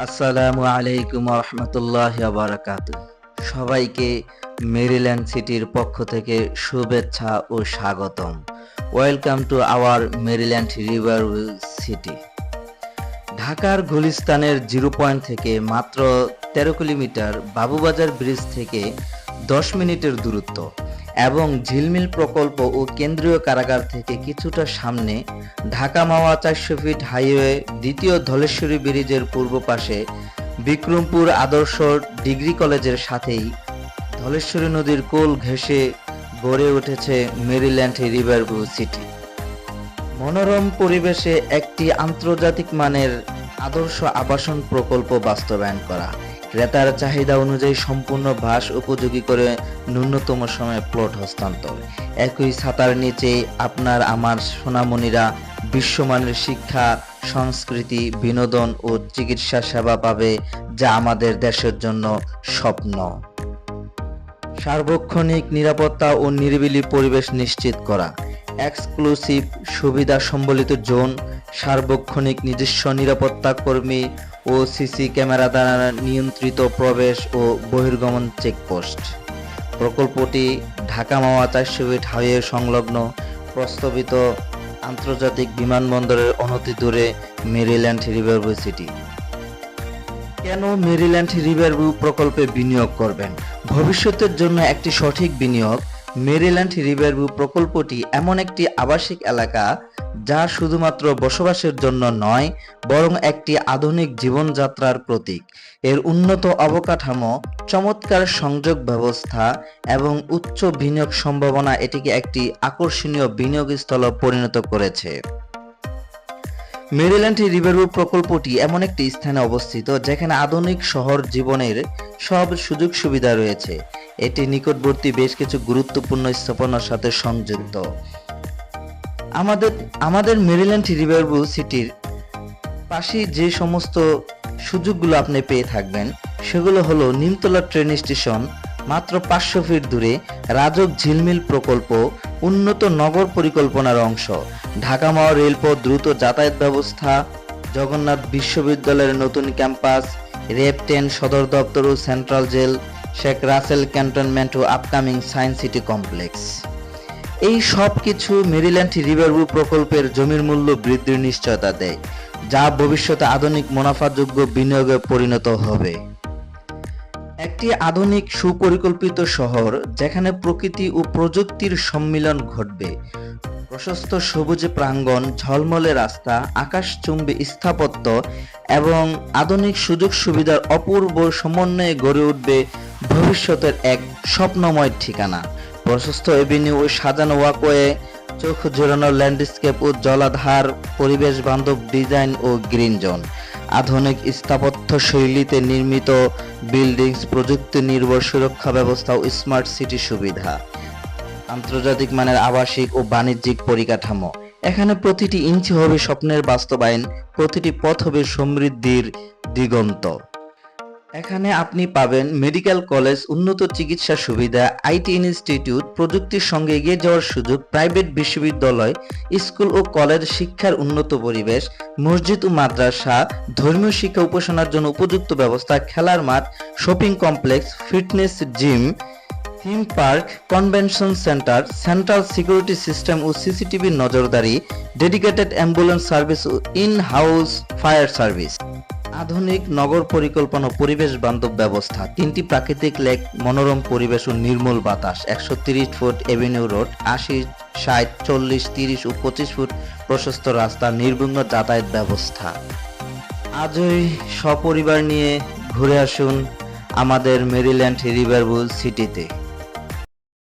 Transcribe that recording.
আসসালামু আলাইকুম রহমতুল্লাহি ওয়া বারাকাতুহু। সবাইকে মেরিল্যান্ড সিটির পক্ষ থেকে শুভেচ্ছা ও স্বাগতম। Welcome to our Maryland Riverview city. ঢাকার গুলিস্তানের জিরো পয়েন্ট থেকে মাত্র 13 কিলোমিটার, বাবুবাজার ব্রিজ থেকে 10 মিনিটের দূরত্ব এবং ঝিলমিল প্রকল্প ও কেন্দ্রীয় কারাগার থেকে কিছুটা সামনে ঢাকা মাওয়া 400 ফিট হাইওয়ে দ্বিতীয় ধলেশ্বরী ব্রিজের পূর্ব পাশে বিক্রমপুর আদর্শ ডিগ্রি কলেজের সাথেই ধলেশ্বরী নদীর কোল ঘেঁষে গড়ে উঠেছে মেরিল্যান্ড রিভারভিউ সিটি। মনোরম পরিবেশে একটি আন্তর্জাতিক মানের আদর্শ আবাসন প্রকল্প বাস্তবায়ন করা, ক্রেতার চাহিদা অনুযায়ী সম্পূর্ণ বাস উপযোগী করে ন্যূনতম সময়ে প্লট হস্তান্তর। একই ছাতার নিচে আপনার আমার সোনামণিরা বিশ্বমানের শিক্ষা, সংস্কৃতি, বিনোদন ও চিকিৎসা সেবা পাবে, যা আমাদের দেশের জন্য স্বপ্ন। সার্বক্ষণিক নিরাপত্তা ও নিরিবিলি পরিবেশ নিশ্চিত করা, এক্সক্লুসিভ সুবিধা সম্বলিত জোন, সার্বক্ষণিক নিজস্ব নিরাপত্তা কর্মী ও সিসি ক্যামেরা দ্বারা নিয়ন্ত্রিত প্রবেশ ও বহির্গমন চেকপোস্ট। প্রকল্পটি ঢাকা মাওয়া 400 ফিট হাইওয়ে সংলগ্ন প্রস্তাবিত আন্তর্জাতিক বিমানবন্দরের অনতিদূরে মেরিল্যান্ড রিভারভিউ সিটি। কেন মেরিল্যান্ড রিভারভিউ প্রকল্পে বিনিয়োগ করবেন? ভবিষ্যতের জন্য একটি সঠিক বিনিয়োগ। মেরিল্যান্ড রিভারভিউ প্রকল্পটি এমন একটি আবাসিক এলাকা যা শুধুমাত্র বসবাসের জন্য নয়, বরং একটি আধুনিক জীবনযাত্রার প্রতীক। এর উন্নত অবকাঠামো, চমৎকার সংযোগ ব্যবস্থা এবং উচ্চ বিনিয়োগ সম্ভাবনা এটিকে একটি আকর্ষণীয় বিনিয়োগস্থলে পরিণত করেছে। মেরিল্যান্ড রিভারভিউ প্রকল্পটি এমন একটি স্থানে অবস্থিত যেখানে আধুনিক শহর জীবনের সব সুযোগ সুবিধা রয়েছে। এটি নিকটবর্তী বেশ কিছু গুরুত্বপূর্ণ স্থাপনার সাথে সংযুক্ত। আমাদের মেরিল্যান্ড রিভারভিউ সিটির পাশে যে সমস্ত সুযোগগুলো আপনি পেয়ে থাকবেন সেগুলো হলো নিমতলা ট্রেন স্টেশন, মাত্র 500 ফিট দূরে রাজক ঝিলমিল প্রকল্প, উন্নত নগর পরিকল্পনার অংশ, ঢাকা মাওয়া রেলপথ, দ্রুত যাতায়াত ব্যবস্থা, জগন্নাথ বিশ্ববিদ্যালয়ের নতুন ক্যাম্পাস, রেপ 10 সদর দপ্তর ও central jail, Sheikh Russel cantonment ও আপকামিং সায়েন্স সিটি কমপ্লেক্স। এই সব কিছু মেরিল্যান্ড রিভারভিউ প্রকল্পের জমির মূল্য বৃদ্ধির নিশ্চয়তা দেয়, যা ভবিষ্যতে আধুনিক মুনাফাযোগ্য বিনিয়োগে পরিণত হবে। একটি আধুনিক সুপরিকল্পিত শহর যেখানে প্রকৃতি ও প্রযুক্তির সম্মিলন ঘটবে। প্রশস্ত সবুজ প্রাঙ্গণ, ঝলমলে রাস্তা, আকাশচুম্বী স্থাপত্য এবং আধুনিক সুযোগ সুবিধার অপূর্ব সমন্বয়ে গড়ে উঠবে ভবিষ্যতের এক স্বপ্নময় ঠিকানা। প্রশস্ত এভিনিউ ও সাজানো ওয়াকওয়ে, চোখ জোড়ানো ল্যান্ডস্কেপ ও জলাধার, পরিবেশ বান্ধব ডিজাইন ও গ্রিন জোন, আধুনিক স্থাপত্য শৈলীতে নির্মিত বিল্ডিংস, প্রযুক্তি নির্ভর সুরক্ষা ব্যবস্থা ও স্মার্ট সিটি সুবিধা, আন্তর্জাতিক মানের আবাসিক ও বাণিজ্যিক পরিকাঠামো। এখানে প্রতিটি ইঞ্চি হবে স্বপ্নের বাস্তবায়ন, প্রতিটি পথ হবে সমৃদ্ধির দিগন্ত। এখানে আপনি পাবেন মেডিকেল কলেজ, উন্নত চিকিৎসা সুবিধা, আইটি ইনস্টিটিউট, প্রযুক্তির সঙ্গে এগিয়ে যাওয়ার সুযোগ, প্রাইভেট বিশ্ববিদ্যালয়, স্কুল ও কলেজ, শিক্ষার উন্নত পরিবেশ, মসজিদ ও মাদ্রাসা, ধর্মীয় শিক্ষা উপাসনার জন্য উপযুক্ত ব্যবস্থা, খেলার মাঠ, shopping complex, fitness gym, theme park, convention centre, central security system ও সিসিটিভি নজরদারি, ডেডিকেটেড অ্যাম্বুলেন্স সার্ভিস ও ইন হাউস ফায়ার সার্ভিস, আধুনিক নগর পরিকল্পনা ও পরিবেশ বান্ধব ব্যবস্থা, 3টি প্রাকৃতিক লেক, মনোরম পরিবেশ ও নির্মল বাতাস, 130 ফুট এভিনিউ রোড, 80, 60, 40, 30 ও 25 ফুট প্রশস্ত রাস্তা, নির্বিঘ্ন যাতায়াত ব্যবস্থা। আজই সপরিবার নিয়ে ঘুরে আসুন আমাদের মেরিল্যান্ড রিভারভিউ সিটিতে।